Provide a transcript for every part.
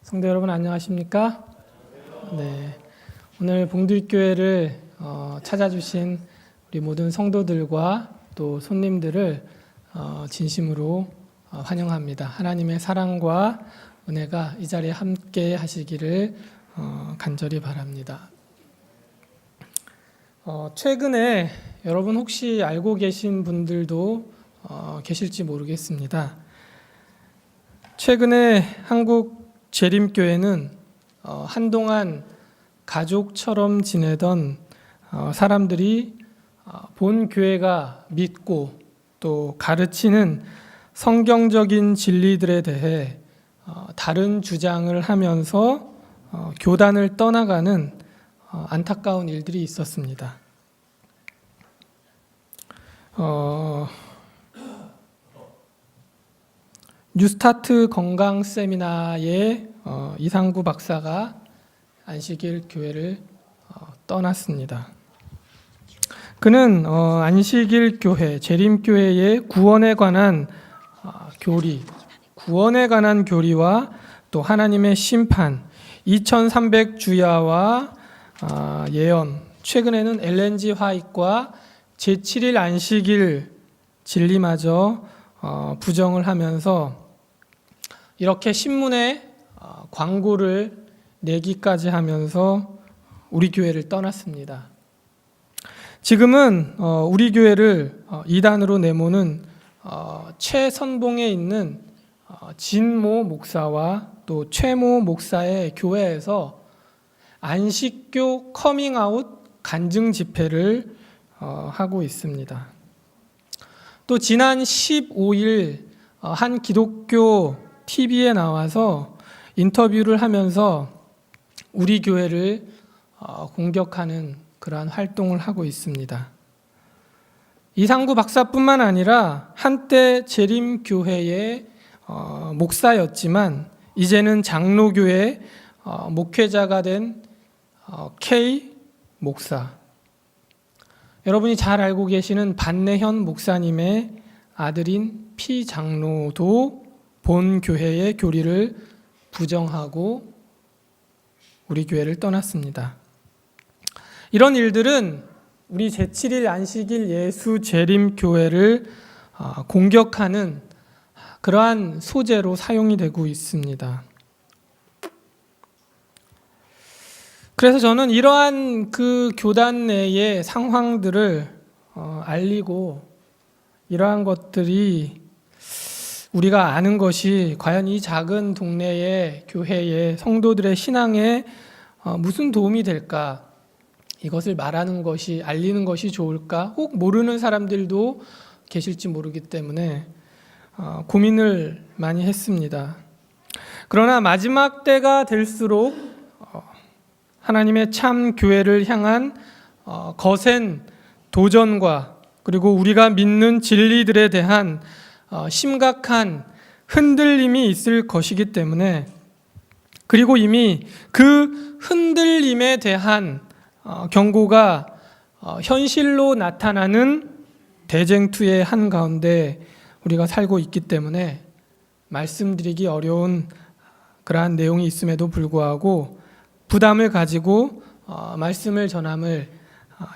성도 여러분 안녕하십니까? 네, 오늘 봉두교회를 찾아주신 우리 모든 성도들과 또 손님들을 진심으로 환영합니다. 하나님의 사랑과 은혜가 이 자리에 함께 하시기를 간절히 바랍니다. 최근에 여러분 혹시 알고 계신 분들도 계실지 모르겠습니다. 최근에 한국 재림교회는 한동안 가족처럼 지내던 사람들이 본 교회가 믿고 또 가르치는 성경적인 진리들에 대해 다른 주장을 하면서 교단을 떠나가는 안타까운 일들이 있었습니다. 뉴스타트 건강 세미나에 이상구 박사가 안식일 교회를 떠났습니다. 그는 안식일 교회, 재림교회의 구원에 관한 교리와 또 하나님의 심판, 2300주야와 예언, 최근에는 엘렌지 화이트와 제7일 안식일 진리마저 부정을 하면서 이렇게 신문에 광고를 내기까지 하면서 우리 교회를 떠났습니다. 지금은 우리 교회를 이단으로 내모는 최선봉에 있는 진모 목사와 또 최모 목사의 교회에서 안식교 커밍아웃 간증 집회를 하고 있습니다. 또 지난 15일 한 기독교 TV에 나와서 인터뷰를 하면서 우리 교회를 공격하는 그러한 활동을 하고 있습니다. 이상구 박사뿐만 아니라 한때 재림교회의 목사였지만 이제는 장로교회 목회자가 된 K 목사, 여러분이 잘 알고 계시는 반내현 목사님의 아들인 P 장로도 본 교회의 교리를 부정하고 우리 교회를 떠났습니다. 이런 일들은 우리 제7일 안식일 예수 재림 교회를 공격하는 그러한 소재로 사용이 되고 있습니다. 그래서 저는 이러한 그 교단 내의 상황들을 알리고 이러한 것들이 우리가 아는 것이 과연 이 작은 동네의 교회의 성도들의 신앙에 무슨 도움이 될까? 이것을 말하는 것이, 알리는 것이 좋을까? 혹 모르는 사람들도 계실지 모르기 때문에 고민을 많이 했습니다. 그러나 마지막 때가 될수록 하나님의 참 교회를 향한 거센 도전과 그리고 우리가 믿는 진리들에 대한 심각한 흔들림이 있을 것이기 때문에, 그리고 이미 그 흔들림에 대한 경고가 현실로 나타나는 대쟁투의 한가운데 우리가 살고 있기 때문에 말씀드리기 어려운 그러한 내용이 있음에도 불구하고 부담을 가지고 말씀을 전함을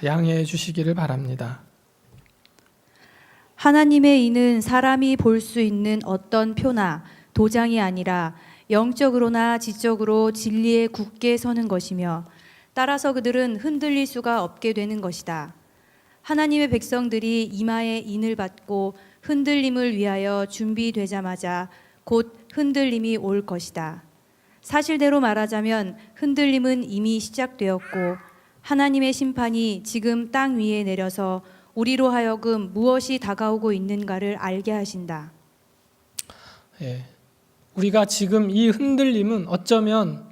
양해해 주시기를 바랍니다. 하나님의 이는 사람이 볼 수 있는 어떤 표나 도장이 아니라 영적으로나 지적으로 진리에 굳게 서는 것이며 따라서 그들은 흔들릴 수가 없게 되는 것이다. 하나님의 백성들이 이마에 인을 받고 흔들림을 위하여 준비되자마자 곧 흔들림이 올 것이다. 사실대로 말하자면 흔들림은 이미 시작되었고 하나님의 심판이 지금 땅 위에 내려서 우리로 하여금 무엇이 다가오고 있는가를 알게 하신다. 우리가 지금 이 흔들림은 어쩌면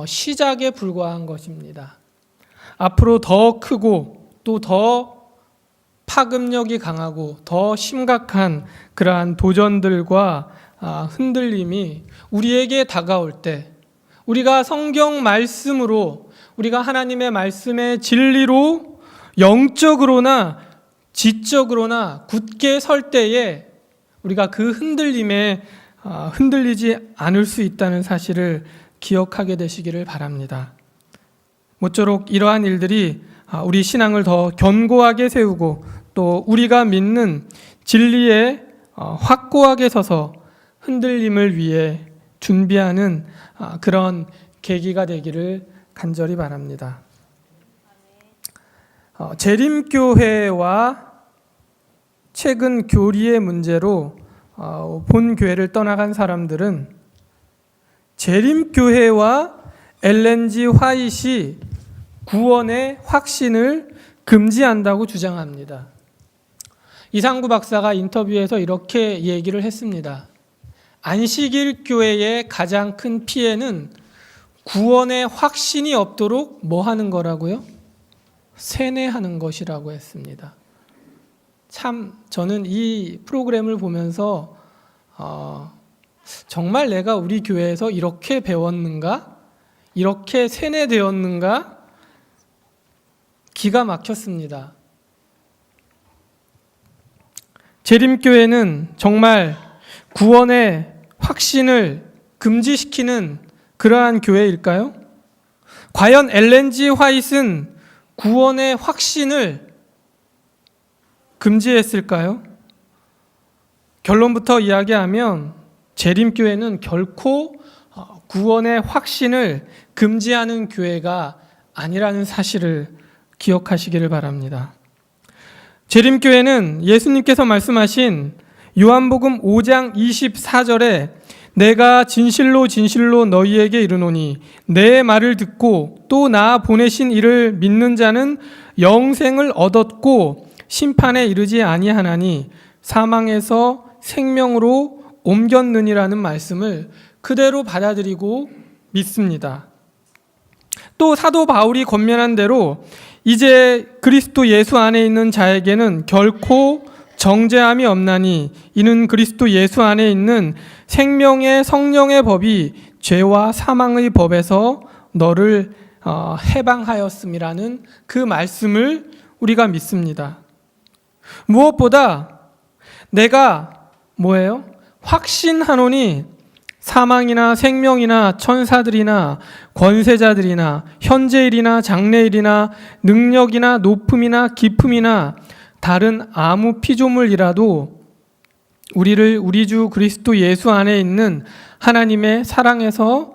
시작에 불과한 것입니다. 앞으로 더 크고 또 더 파급력이 강하고 더 심각한 그러한 도전들과 흔들림이 우리에게 다가올 때, 우리가 성경 말씀으로, 우리가 하나님의 말씀의 진리로 영적으로나 지적으로나 굳게 설 때에 우리가 그 흔들림에 흔들리지 않을 수 있다는 사실을 기억하게 되시기를 바랍니다. 모쪼록 이러한 일들이 우리 신앙을 더 견고하게 세우고 또 우리가 믿는 진리에 확고하게 서서 흔들림을 위해 준비하는 그런 계기가 되기를 간절히 바랍니다. 재림교회와 최근 교리의 문제로 본 교회를 떠나간 사람들은 재림교회와 엘렌 G 화이트이 구원의 확신을 금지한다고 주장합니다. 이상구 박사가 인터뷰에서 이렇게 얘기를 했습니다. 안식일 교회의 가장 큰 피해는 구원의 확신이 없도록 뭐 하는 거라고요? 세뇌하는 것이라고 했습니다. 참 저는 이 프로그램을 보면서 정말 내가 우리 교회에서 이렇게 배웠는가? 이렇게 세뇌되었는가? 기가 막혔습니다. 재림교회는 정말 구원의 확신을 금지시키는 그러한 교회일까요? 과연 엘렌 G 화이트는 구원의 확신을 금지했을까요? 결론부터 이야기하면 재림교회는 결코 구원의 확신을 금지하는 교회가 아니라는 사실을 기억하시기를 바랍니다. 재림교회는 예수님께서 말씀하신 요한복음 5장 24절에 내가 진실로 진실로 너희에게 이르노니 내 말을 듣고 또 나 보내신 이를 믿는 자는 영생을 얻었고 심판에 이르지 아니하나니 사망에서 생명으로 옮겼느니라는 말씀을 그대로 받아들이고 믿습니다. 또 사도 바울이 권면한 대로 이제 그리스도 예수 안에 있는 자에게는 결코 정죄함이 없나니 이는 그리스도 예수 안에 있는 생명의 성령의 법이 죄와 사망의 법에서 너를 해방하였음이라는 그 말씀을 우리가 믿습니다. 무엇보다 내가 뭐예요? 확신하노니 사망이나 생명이나 천사들이나 권세자들이나 현재일이나 장래일이나 능력이나 높음이나 깊음이나 다른 아무 피조물이라도 우리를 우리 주 그리스도 예수 안에 있는 하나님의 사랑에서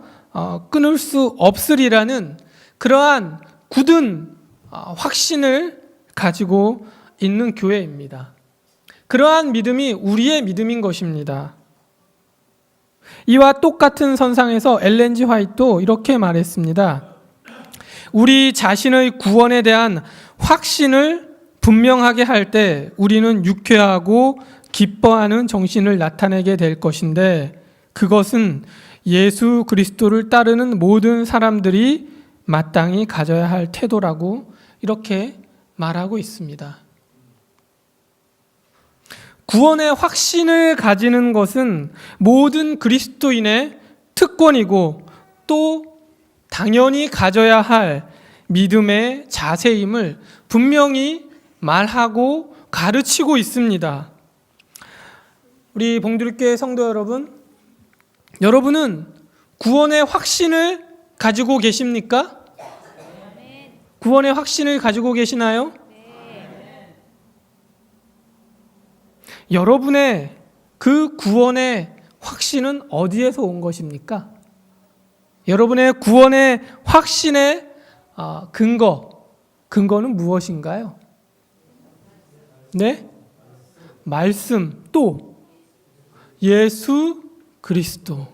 끊을 수 없으리라는 그러한 굳은 확신을 가지고 있는 교회입니다. 그러한 믿음이 우리의 믿음인 것입니다. 이와 똑같은 선상에서 엘렌 G 화이트도 이렇게 말했습니다. 우리 자신의 구원에 대한 확신을 분명하게 할 때 우리는 유쾌하고 기뻐하는 정신을 나타내게 될 것인데 그것은 예수 그리스도를 따르는 모든 사람들이 마땅히 가져야 할 태도라고 이렇게 말하고 있습니다. 구원의 확신을 가지는 것은 모든 그리스도인의 특권이고 또 당연히 가져야 할 믿음의 자세임을 분명히 말하고 가르치고 있습니다. 우리 봉두리교회 성도 여러분, 여러분은 구원의 확신을 가지고 계십니까? 구원의 확신을 가지고 계시나요? 여러분의 그 구원의 확신은 어디에서 온 것입니까? 여러분의 구원의 확신의 근거는 무엇인가요? 네? 말씀, 또 예수 그리스도.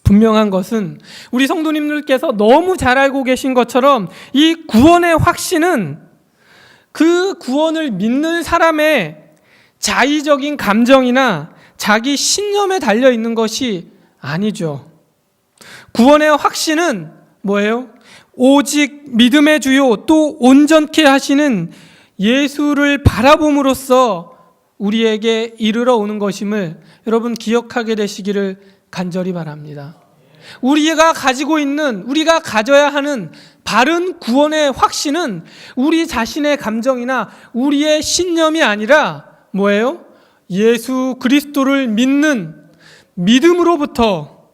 분명한 것은 우리 성도님들께서 너무 잘 알고 계신 것처럼 이 구원의 확신은 그 구원을 믿는 사람의 자의적인 감정이나 자기 신념에 달려 있는 것이 아니죠. 구원의 확신은 뭐예요? 오직 믿음의 주요 또 온전케 하시는 예수를 바라봄으로써 우리에게 이르러 오는 것임을 여러분 기억하게 되시기를 간절히 바랍니다. 우리가 가지고 있는, 우리가 가져야 하는 바른 구원의 확신은 우리 자신의 감정이나 우리의 신념이 아니라 뭐예요? 예수 그리스도를 믿는 믿음으로부터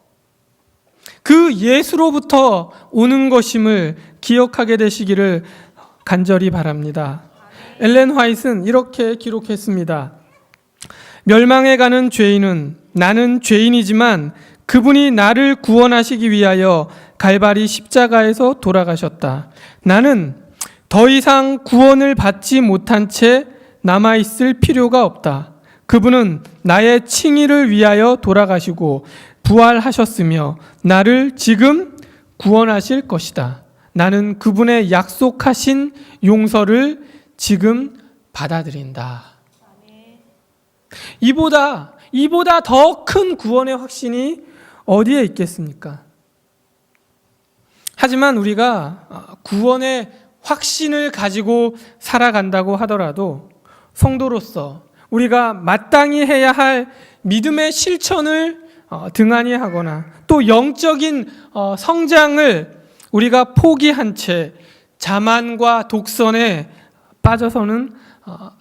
그 예수로부터 오는 것임을 기억하게 되시기를 간절히 바랍니다. 엘렌 화이트는 이렇게 기록했습니다. 멸망에 가는 죄인은 나는 죄인이지만 그분이 나를 구원하시기 위하여 갈바리 십자가에서 돌아가셨다. 나는 더 이상 구원을 받지 못한 채 남아있을 필요가 없다. 그분은 나의 칭의를 위하여 돌아가시고 부활하셨으며 나를 지금 구원하실 것이다. 나는 그분의 약속하신 용서를 지금 받아들인다. 이보다 더 큰 구원의 확신이 어디에 있겠습니까? 하지만 우리가 구원의 확신을 가지고 살아간다고 하더라도 성도로서 우리가 마땅히 해야 할 믿음의 실천을 등한히 하거나 또 영적인 성장을 우리가 포기한 채 자만과 독선에 빠져서는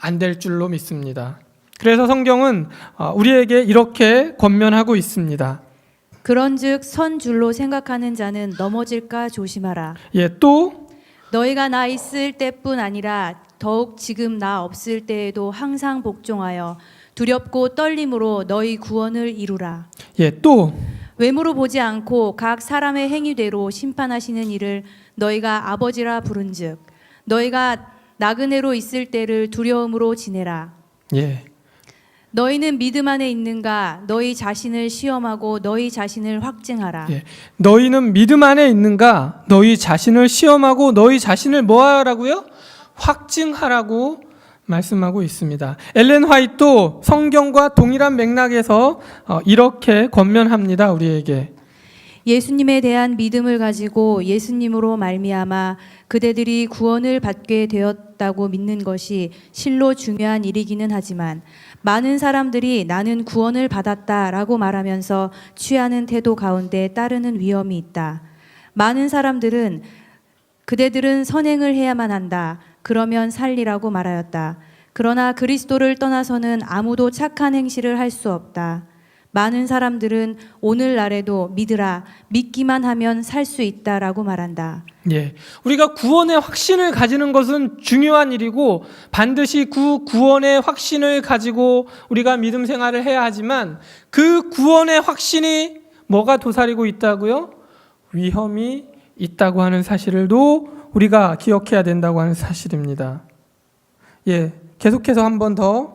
안 될 줄로 믿습니다. 그래서 성경은 우리에게 이렇게 권면하고 있습니다. 그런즉 선 줄로 생각하는 자는 넘어질까 조심하라. 또 너희가 나 있을 때뿐 아니라 더욱 지금 나 없을 때에도 항상 복종하여 두렵고 떨림으로 너희 구원을 이루라. 또 외모로 보지 않고 각 사람의 행위대로 심판하시는 이를 너희가 아버지라 부른즉 너희가 나그네로 있을 때를 두려움으로 지내라. 너희는 믿음 안에 있는가? 너희 자신을 시험하고 너희 자신을 확증하라. 너희는 믿음 안에 있는가? 너희 자신을 시험하고 너희 자신을 뭐 하라고요? 확증하라고 말씀하고 있습니다. 엘렌 화이트도 성경과 동일한 맥락에서 이렇게 권면합니다. 우리에게. 예수님에 대한 믿음을 가지고 예수님으로 말미암아 그대들이 구원을 받게 되었다고 믿는 것이 실로 중요한 일이기는 하지만 많은 사람들이 나는 구원을 받았다라고 말하면서 취하는 태도 가운데 따르는 위험이 있다. 많은 사람들은 그대들은 선행을 해야만 한다. 그러면 살리라고 말하였다. 그러나 그리스도를 떠나서는 아무도 착한 행실을 할 수 없다. 많은 사람들은 오늘날에도 믿으라, 믿기만 하면 살 수 있다라고 말한다. 우리가 구원의 확신을 가지는 것은 중요한 일이고 반드시 그 구원의 확신을 가지고 우리가 믿음 생활을 해야 하지만 그 구원의 확신이 뭐가 도사리고 있다고요? 위험이 있다고 하는 사실도 우리가 기억해야 된다고 하는 사실입니다. 계속해서 한 번 더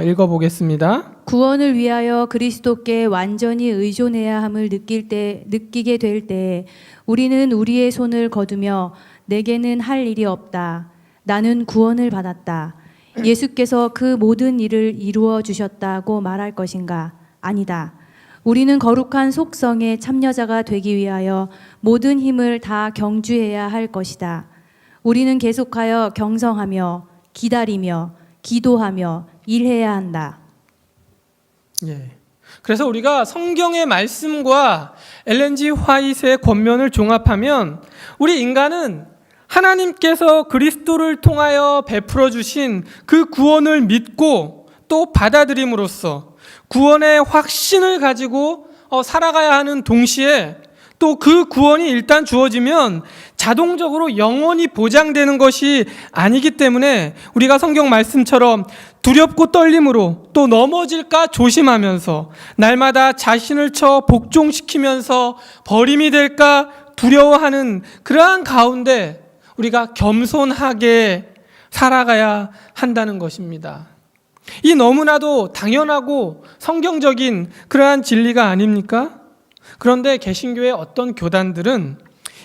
읽어보겠습니다. 구원을 위하여 그리스도께 완전히 의존해야 함을 느끼게 될 때 우리는 우리의 손을 거두며 내게는 할 일이 없다. 나는 구원을 받았다. 예수께서 그 모든 일을 이루어 주셨다고 말할 것인가? 아니다. 우리는 거룩한 속성의 참여자가 되기 위하여 모든 힘을 다 경주해야 할 것이다. 우리는 계속하여 경성하며 기다리며 기도하며 일해야 한다. 그래서 우리가 성경의 말씀과 엘렌 지 화이트의 권면을 종합하면 우리 인간은 하나님께서 그리스도를 통하여 베풀어 주신 그 구원을 믿고 또 받아들임으로써 구원의 확신을 가지고 살아가야 하는 동시에 또 그 구원이 일단 주어지면 자동적으로 영원히 보장되는 것이 아니기 때문에 우리가 성경 말씀처럼 두렵고 떨림으로 또 넘어질까 조심하면서 날마다 자신을 쳐 복종시키면서 버림이 될까 두려워하는 그러한 가운데 우리가 겸손하게 살아가야 한다는 것입니다. 이 너무나도 당연하고 성경적인 그러한 진리가 아닙니까? 그런데 개신교의 어떤 교단들은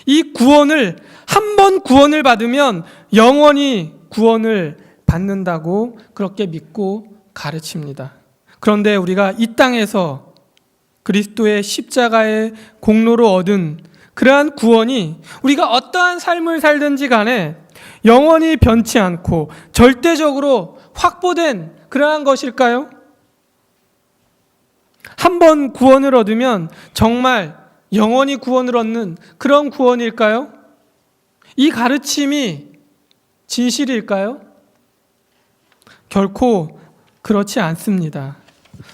이 구원을 한 번 구원을 받으면 영원히 구원을 받는다고 그렇게 믿고 가르칩니다. 그런데 우리가 이 땅에서 그리스도의 십자가의 공로로 얻은 그러한 구원이 우리가 어떠한 삶을 살든지 간에 영원히 변치 않고 절대적으로 확보된 그러한 것일까요? 한 번 구원을 얻으면 정말 영원히 구원을 얻는 그런 구원일까요? 이 가르침이 진실일까요? 결코 그렇지 않습니다.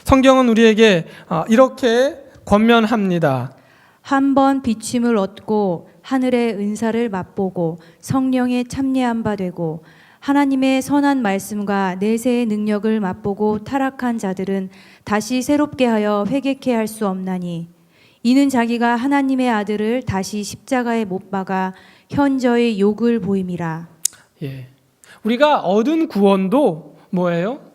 성경은 우리에게 이렇게 권면합니다. 한 번 비침을 얻고 하늘의 은사를 맛보고 성령에 참여한 바 되고 하나님의 선한 말씀과 내세의 능력을 맛보고 타락한 자들은 다시 새롭게 하여 회개케 할 수 없나니 이는 자기가 하나님의 아들을 다시 십자가에 못 박아 현저히 욕을 보임이라. 예. 우리가 얻은 구원도 뭐예요?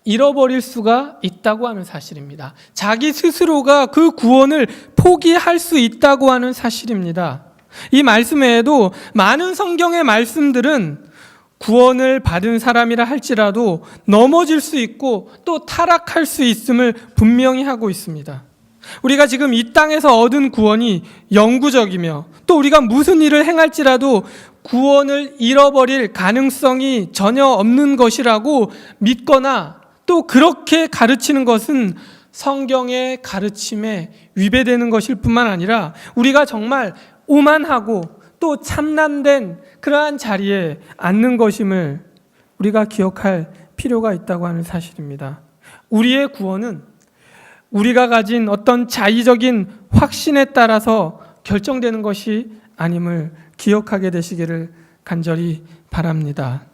잃어버릴 수가 있다고 하는 사실입니다. 자기 스스로가 그 구원을 포기할 수 있다고 하는 사실입니다. 이 말씀 외에도 많은 성경의 말씀들은 구원을 받은 사람이라 할지라도 넘어질 수 있고 또 타락할 수 있음을 분명히 하고 있습니다. 우리가 지금 이 땅에서 얻은 구원이 영구적이며 또 우리가 무슨 일을 행할지라도 구원을 잃어버릴 가능성이 전혀 없는 것이라고 믿거나 또 그렇게 가르치는 것은 성경의 가르침에 위배되는 것일 뿐만 아니라 우리가 정말 오만하고 또 참남된 그러한 자리에 앉는 것임을 우리가 기억할 필요가 있다고 하는 사실입니다. 우리의 구원은 우리가 가진 어떤 자의적인 확신에 따라서 결정되는 것이 아님을 기억하게 되시기를 간절히 바랍니다.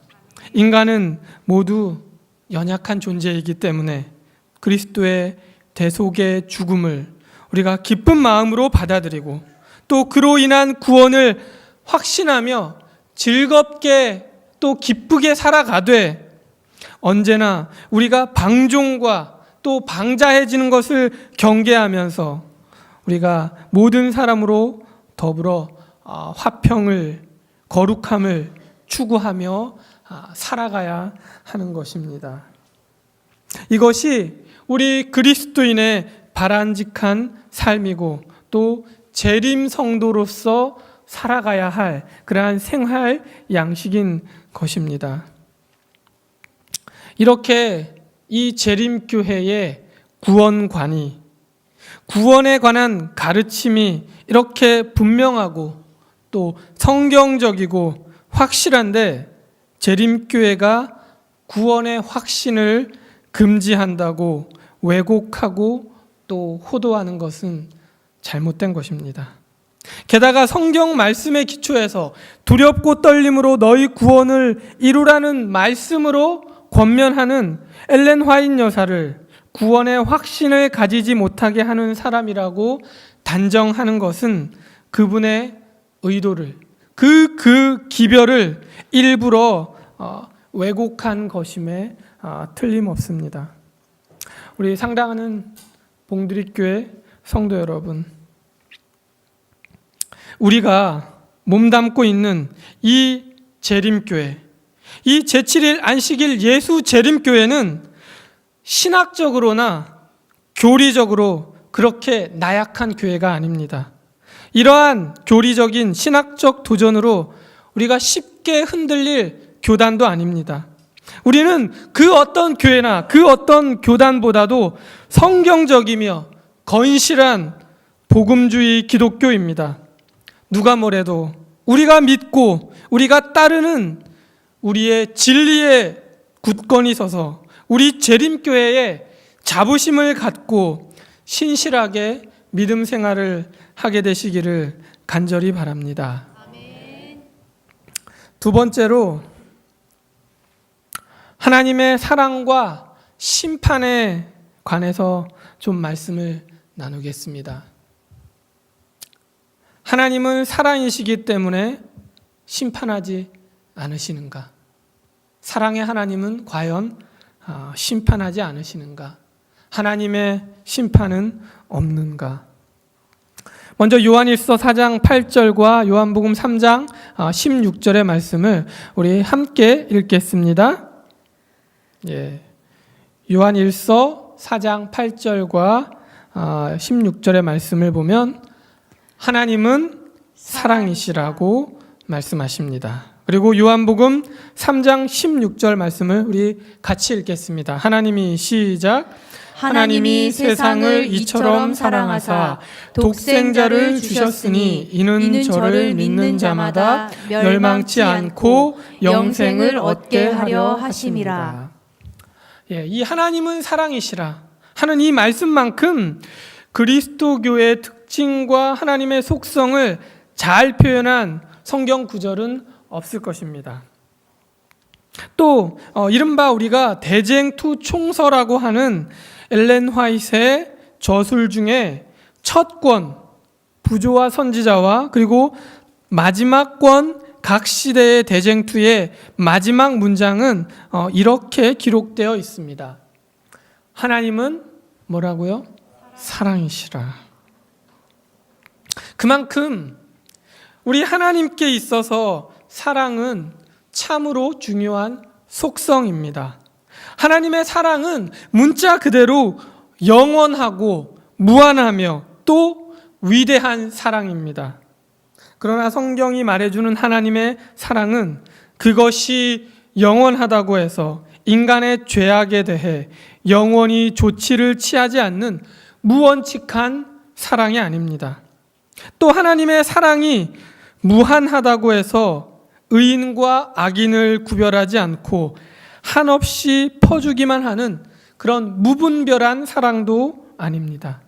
인간은 모두 연약한 존재이기 때문에 그리스도의 대속의 죽음을 우리가 기쁜 마음으로 받아들이고 또 그로 인한 구원을 확신하며 즐겁게 또 기쁘게 살아가되 언제나 우리가 방종과 또 방자해지는 것을 경계하면서 우리가 모든 사람으로 더불어 화평을 거룩함을 추구하며 살아가야 하는 것입니다. 이것이 우리 그리스도인의 바람직한 삶이고 또 재림 성도로서 살아가야 할 그러한 생활 양식인 것입니다. 이렇게 이 재림교회의 구원관이 구원에 관한 가르침이 이렇게 분명하고 또 성경적이고 확실한데 재림교회가 구원의 확신을 금지한다고 왜곡하고 또 호도하는 것은 잘못된 것입니다. 게다가 성경 말씀에 기초해서 두렵고 떨림으로 너희 구원을 이루라는 말씀으로 권면하는 엘렌 화이트 여사를 구원의 확신을 가지지 못하게 하는 사람이라고 단정하는 것은 그분의 의도를 그 기별을 일부러 왜곡한 것임에 틀림없습니다. 우리 상당하는 봉두리교회 성도 여러분, 우리가 몸담고 있는 이 재림교회, 이 제7일 안식일 예수 재림교회는 신학적으로나 교리적으로 그렇게 나약한 교회가 아닙니다. 이러한 교리적인 신학적 도전으로 우리가 쉽게 흔들릴 교단도 아닙니다. 우리는 그 어떤 교회나 그 어떤 교단보다도 성경적이며 건실한 복음주의 기독교입니다. 누가 뭐래도 우리가 믿고 우리가 따르는 우리의 진리에 굳건히 서서 우리 재림교회에 자부심을 갖고 신실하게 믿음 생활을 하게 되시기를 간절히 바랍니다. 아멘. 두 번째로 하나님의 사랑과 심판에 관해서 좀 말씀을 나누겠습니다. 하나님은 사랑이시기 때문에 심판하지 않으시는가? 사랑의 하나님은 과연 심판하지 않으시는가? 하나님의 심판은 없는가? 먼저 요한일서 4장 8절과 요한복음 3장 16절의 말씀을 우리 함께 읽겠습니다. 예. 요한일서 4장 8절과 16절의 말씀을 보면 하나님은 사랑이시라고 말씀하십니다. 그리고 요한복음 3장 16절 말씀을 우리 같이 읽겠습니다. 하나님이 시작. 하나님이 세상을 이처럼 사랑하사 독생자를 주셨으니 이는 저를 믿는 자마다 멸망치 않고 영생을 얻게 하려 하심이라. 예, 이 하나님은 사랑이시라 하는 이 말씀만큼 그리스도교의 특징, 특징과 하나님의 속성을 잘 표현한 성경 구절은 없을 것입니다. 또 이른바 우리가 대쟁투 총서라고 하는 엘렌 화이트의 저술 중에 첫 권 부조와 선지자와 그리고 마지막 권 각 시대의 대쟁투의 마지막 문장은 이렇게 기록되어 있습니다. 하나님은 뭐라고요? 사랑이시라. 그만큼 우리 하나님께 있어서 사랑은 참으로 중요한 속성입니다. 하나님의 사랑은 문자 그대로 영원하고 무한하며 또 위대한 사랑입니다. 그러나 성경이 말해주는 하나님의 사랑은 그것이 영원하다고 해서 인간의 죄악에 대해 영원히 조치를 취하지 않는 무원칙한 사랑이 아닙니다. 또 하나님의 사랑이 무한하다고 해서 의인과 악인을 구별하지 않고 한없이 퍼주기만 하는 그런 무분별한 사랑도 아닙니다.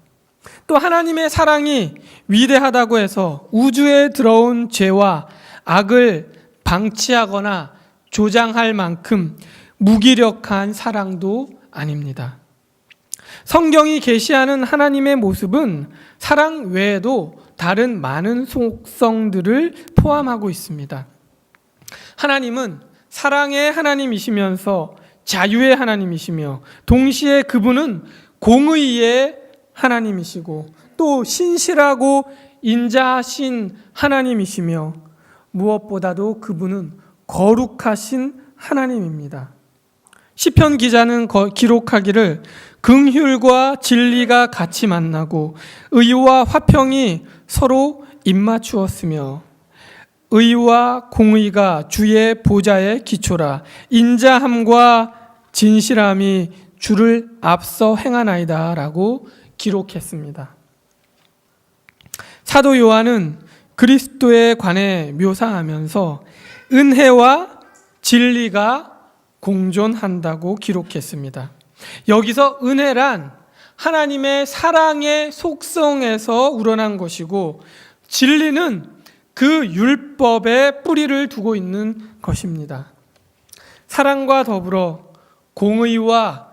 또 하나님의 사랑이 위대하다고 해서 우주에 들어온 죄와 악을 방치하거나 조장할 만큼 무기력한 사랑도 아닙니다. 성경이 계시하는 하나님의 모습은 사랑 외에도 다른 많은 속성들을 포함하고 있습니다. 하나님은 사랑의 하나님이시면서 자유의 하나님이시며 동시에 그분은 공의의 하나님이시고 또 신실하고 인자하신 하나님이시며 무엇보다도 그분은 거룩하신 하나님입니다. 시편 기자는 기록하기를 긍휼과 진리가 같이 만나고 의와 화평이 서로 입맞추었으며 의와 공의가 주의 보좌의 기초라 인자함과 진실함이 주를 앞서 행하나이다 라고 기록했습니다. 사도 요한은 그리스도에 관해 묘사하면서 은혜와 진리가 공존한다고 기록했습니다. 여기서 은혜란 하나님의 사랑의 속성에서 우러난 것이고 진리는 그 율법에 뿌리를 두고 있는 것입니다. 사랑과 더불어 공의와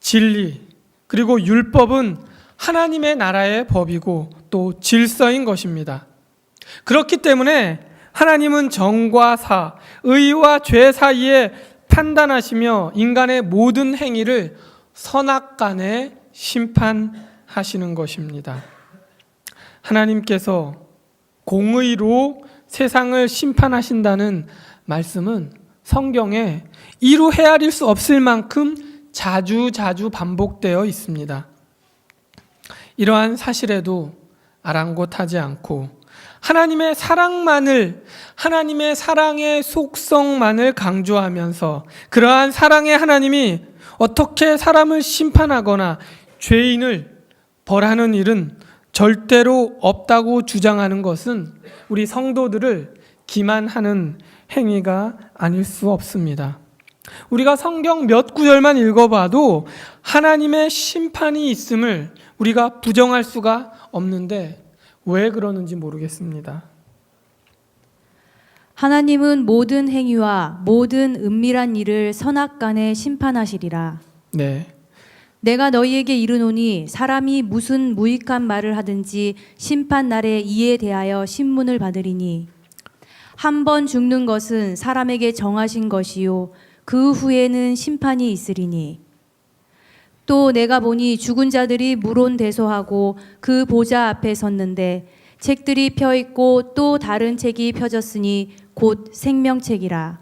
진리 그리고 율법은 하나님의 나라의 법이고 또 질서인 것입니다. 그렇기 때문에 하나님은 정과 사, 의와 죄 사이에 판단하시며 인간의 모든 행위를 선악간에 심판하시는 것입니다. 하나님께서 공의로 세상을 심판하신다는 말씀은 성경에 이루 헤아릴 수 없을 만큼 자주 반복되어 있습니다. 이러한 사실에도 아랑곳하지 않고 하나님의 사랑만을, 하나님의 사랑의 속성만을 강조하면서 그러한 사랑의 하나님이 어떻게 사람을 심판하거나 죄인을 벌하는 일은 절대로 없다고 주장하는 것은 우리 성도들을 기만하는 행위가 아닐 수 없습니다. 우리가 성경 몇 구절만 읽어봐도 하나님의 심판이 있음을 우리가 부정할 수가 없는데 왜 그러는지 모르겠습니다. 하나님은 모든 행위와 모든 은밀한 일을 선악간에 심판하시리라. 네. 내가 너희에게 이르노니 사람이 무슨 무익한 말을 하든지 심판 날에 이에 대하여 신문을 받으리니 한 번 죽는 것은 사람에게 정하신 것이요 그 후에는 심판이 있으리니 또 내가 보니 죽은 자들이 물론대소하고 그 보좌 앞에 섰는데 책들이 펴 있고 또 다른 책이 펴졌으니 곧 생명책이라.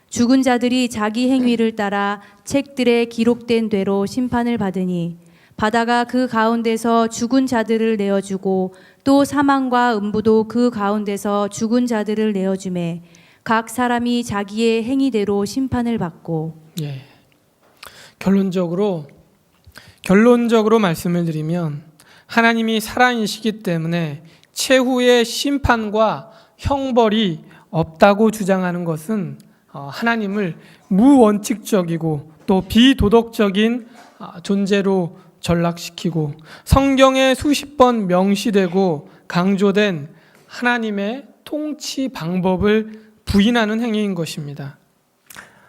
죽은 자들이 자기 행위를 따라 책들에 기록된 대로 심판을 받으니 바다가 그 가운데서 죽은 자들을 내어주고 또 사망과 음부도 그 가운데서 죽은 자들을 내어주매 각 사람이 자기의 행위대로 심판을 받고. 예. 결론적으로 말씀을 드리면 하나님이 사랑이시기 때문에 최후의 심판과 형벌이 없다고 주장하는 것은 하나님을 무원칙적이고 또 비도덕적인 존재로 전락시키고 성경에 수십 번 명시되고 강조된 하나님의 통치 방법을 부인하는 행위인 것입니다.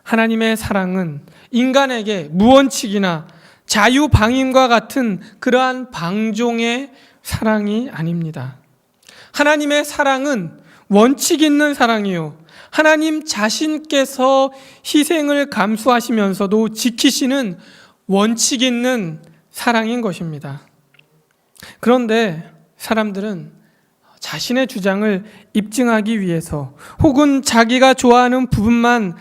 하나님의 사랑은 인간에게 무원칙이나 자유방임과 같은 그러한 방종의 사랑이 아닙니다. 하나님의 사랑은 원칙 있는 사랑이요, 하나님 자신께서 희생을 감수하시면서도 지키시는 원칙 있는 사랑인 것입니다. 그런데 사람들은 자신의 주장을 입증하기 위해서 혹은 자기가 좋아하는 부분만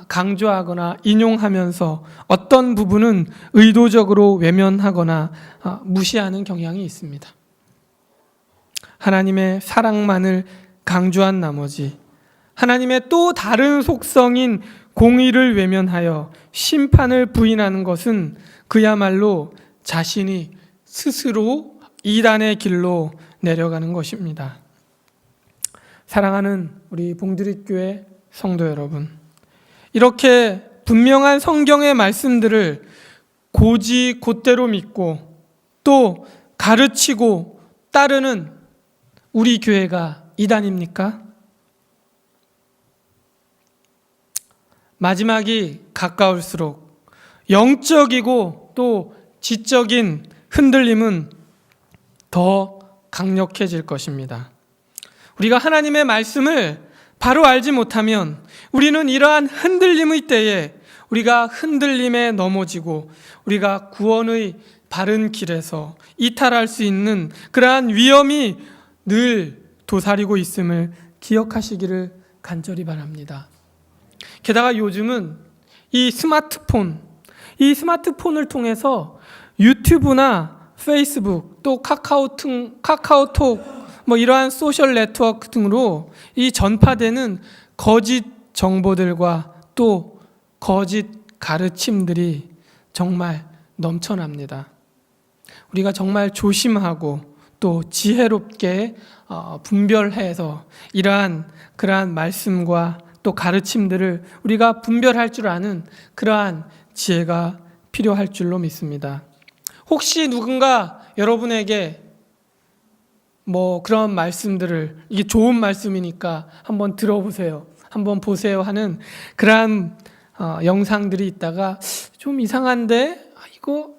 강조하거나 인용하면서 어떤 부분은 의도적으로 외면하거나 무시하는 경향이 있습니다. 하나님의 사랑만을 강조한 나머지 하나님의 또 다른 속성인 공의를 외면하여 심판을 부인하는 것은 그야말로 자신이 스스로 이단의 길로 내려가는 것입니다. 사랑하는 우리 봉드릿교회 성도 여러분, 이렇게 분명한 성경의 말씀들을 곧대로 믿고 또 가르치고 따르는 우리 교회가 이단입니까? 마지막이 가까울수록 영적이고 또 지적인 흔들림은 더 강력해질 것입니다. 우리가 하나님의 말씀을 바로 알지 못하면 우리는 이러한 흔들림의 때에 우리가 흔들림에 넘어지고 우리가 구원의 바른 길에서 이탈할 수 있는 그러한 위험이 늘 도사리고 있음을 기억하시기를 간절히 바랍니다. 게다가 요즘은 이 스마트폰을 통해서 유튜브나 페이스북 또 카카오톡 이러한 소셜 네트워크 등으로 이 전파되는 거짓 정보들과 또 거짓 가르침들이 정말 넘쳐납니다. 우리가 정말 조심하고 또 지혜롭게 분별해서 그러한 말씀과 또 가르침들을 우리가 분별할 줄 아는 그러한 지혜가 필요할 줄로 믿습니다. 혹시 누군가 여러분에게 그런 말씀들을 이게 좋은 말씀이니까 한번 들어보세요, 한번 보세요 하는 그러한 영상들이 있다가 좀 이상한데 이거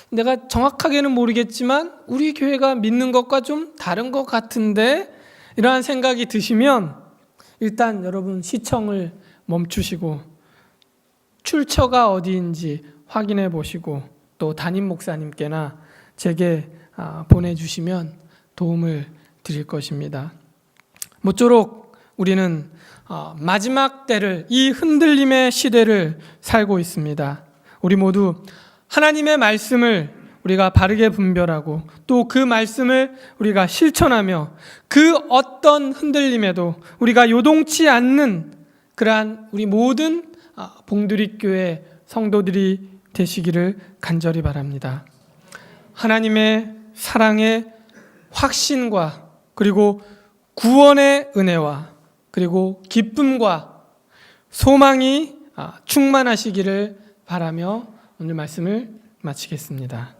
내가 정확하게는 모르겠지만 우리 교회가 믿는 것과 좀 다른 것 같은데 이러한 생각이 드시면 일단 여러분 시청을 멈추시고 출처가 어디인지 확인해 보시고 또 담임 목사님께나 제게 보내주시면 도움을 드릴 것입니다. 모쪼록 우리는 마지막 때를, 이 흔들림의 시대를 살고 있습니다. 우리 모두 하나님의 말씀을 우리가 바르게 분별하고 또 그 말씀을 우리가 실천하며 그 어떤 흔들림에도 우리가 요동치 않는 그러한 우리 모든 봉두리교회 성도들이 되시기를 간절히 바랍니다. 하나님의 사랑의 확신과 그리고 구원의 은혜와 그리고 기쁨과 소망이 충만하시기를 바라며 오늘 말씀을 마치겠습니다.